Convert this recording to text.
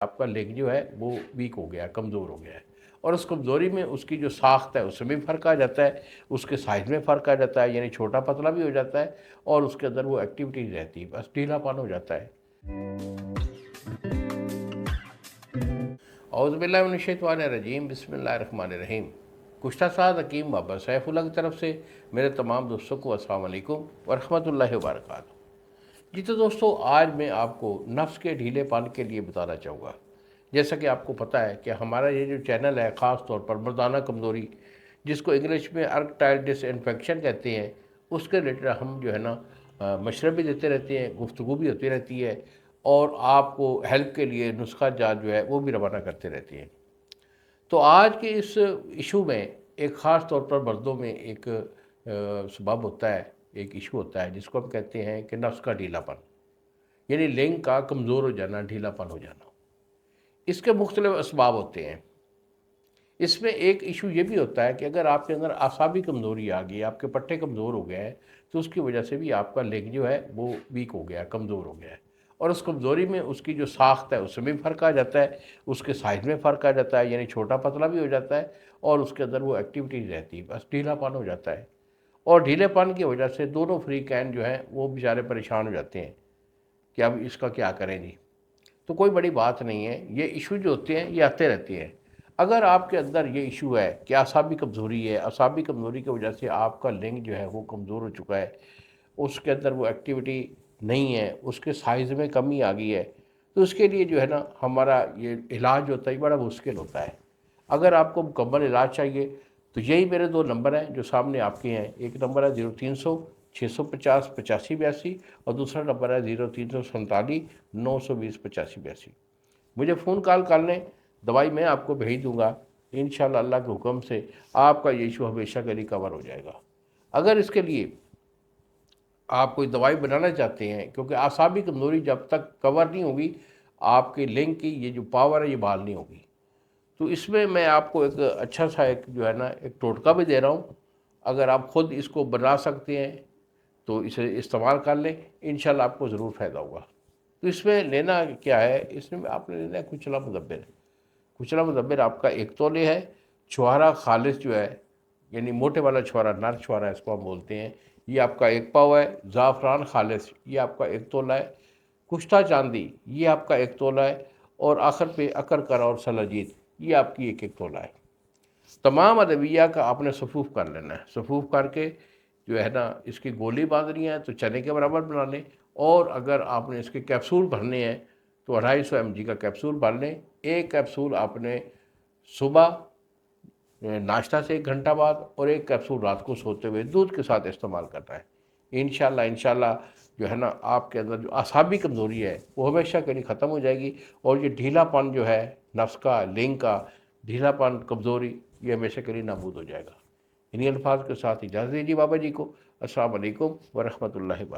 आपका लेग जो है वो वीक हो गया है, कमज़ोर हो गया है। और उस कमज़ोरी में उसकी जो साख्त है उसमें भी फ़र्क आ जाता है, उसके साइज़ में फ़र्क आ जाता है, यानी छोटा पतला भी हो जाता है और उसके अंदर वो एक्टिविटी रहती है, बस ढीलापन हो जाता है। औज़ुबिल्लाहि बिस्मिल्लाहिर्रहमानिर्रहीम। कुश्ता साद हकीम बाबा सैफुल्लाह की तरफ से मेरे तमाम दोस्तों को अस्सलाम वालेकुम व रहमतुल्लाहि व बरकातहू। जी तो दोस्तों, आज मैं आपको नफ्स के ढीलेपन के लिए बताना चाहूँगा। जैसा कि आपको पता है कि हमारा ये जो चैनल है, ख़ास तौर पर मर्दाना कमज़ोरी, जिसको इंग्लिश में अर्कटाइल डिसइन्फेक्शन कहते हैं, उसके रिलेटेड हम जो है ना मशवरे भी देते रहते हैं, गुफ्तगू भी होती रहती है और आपको हेल्प के लिए नुस्खा जात जो है वो भी रवाना करते रहते हैं। तो आज के इस इशू में एक ख़ास तौर पर मर्दों में एक सबब होता है, एक इशू होता है जिसको हम कहते हैं कि नफ्स का ढीलापन, यानी लिंग का कमज़ोर हो जाना, ढीलापन हो जाना। इसके मुख्तलिफ असबाब होते हैं। इसमें एक इशू ये भी होता है कि अगर आपके अंदर आसाबी कमज़ोरी आ गई, आपके पट्टे कमज़ोर हो गए हैं, तो उसकी वजह से भी आपका लेग जो है वो वीक हो गया, कमज़ोर हो गया है। और उस कमज़ोरी में उसकी जो साख्त है उसमें भी फ़र्क आ जाता है, उसके साइज़ में फ़र्क आ जाता है, यानी छोटा पतला भी हो जाता है और उसके अंदर वो एक्टिविटी रहती है, बस ढीलापन हो जाता है। और ढीलेपन की वजह से दोनों फ्रीकैन जो हैं वो बेचारे परेशान हो जाते हैं कि अब इसका क्या करें जी। तो कोई बड़ी बात नहीं है, ये इशू जो होते हैं ये आते रहते हैं। अगर आपके अंदर ये इशू है कि असाबी कमज़ोरी है, असाबी कमज़ोरी की वजह से आपका लिंग जो है वो कमज़ोर हो चुका है, उसके अंदर वो एक्टिविटी नहीं है, उसके साइज़ में कमी आ गई है, तो उसके लिए जो है ना हमारा ये इलाज होता है, बड़ा मुश्किल होता है। अगर आपको मुकम्मल इलाज चाहिए तो यही मेरे 2 नंबर हैं जो सामने आपके हैं। एक नंबर है 0300 650 8582 और दूसरा नंबर है 0347 920 8582। मुझे फ़ोन कॉल कर लें, दवाई मैं आपको भेज दूँगा। इंशाअल्लाह अल्लाह के हुक्म से आपका ये इशू हमेशा के लिए कवर हो जाएगा। अगर इसके लिए आप कोई दवाई बनाना चाहते हैं, क्योंकि आसाबी कमज़ोरी जब तक कवर नहीं होगी, आपके लिंग की ये जो पावर है ये बहाल नहीं होगी। तो इसमें मैं आपको एक अच्छा सा एक जो है ना एक टोटका भी दे रहा हूँ। अगर आप ख़ुद इसको बना सकते हैं तो इसे इस्तेमाल कर लें, इंशाल्लाह आपको ज़रूर फ़ायदा होगा। तो इसमें लेना क्या है, इसमें आपने लेना है कुचला मुदब्बिर। कुचला मुदब्बिर आपका 1 तोले है। छुहारा खालिस जो है, यानी मोटे वाला छुहारा, नर छुहारा इसको हम बोलते हैं, ये आपका 1 पाव है। ज़ाफ़रान खालिस ये आपका 1 तोला है। कुश्ता चांदी ये आपका 1 तोला है। और आखिर पे अकरकर और सलाजीत ये आपकी 1-1 तोला है। तमाम अदविया का आपने सफूफ कर लेना है। सफूफ करके जो है ना इसकी गोली बांधनी है तो चने के बराबर बना लें। और अगर आपने इसके कैप्सूल भरने हैं तो 250 mg का कैप्सूल भर लें। एक कैप्सूल आपने सुबह नाश्ता से 1 घंटा बाद और एक कैप्सूल रात को सोते हुए दूध के साथ इस्तेमाल करना है। इंशाल्लाह जो है ना आपके अंदर जो आसाबी कमज़ोरी है वो हमेशा के लिए ख़त्म हो जाएगी। और ये ढीलापन जो है नफ्स का, लिंग का ढीलापन, कमज़ोरी, ये हमेशा के लिए नाबूद हो जाएगा। इन्हीं अल्फाज के साथ इजाज़त दीजिए बाबा जी को। अस्सलाम वालेकुम व रहमतुल्लाहि व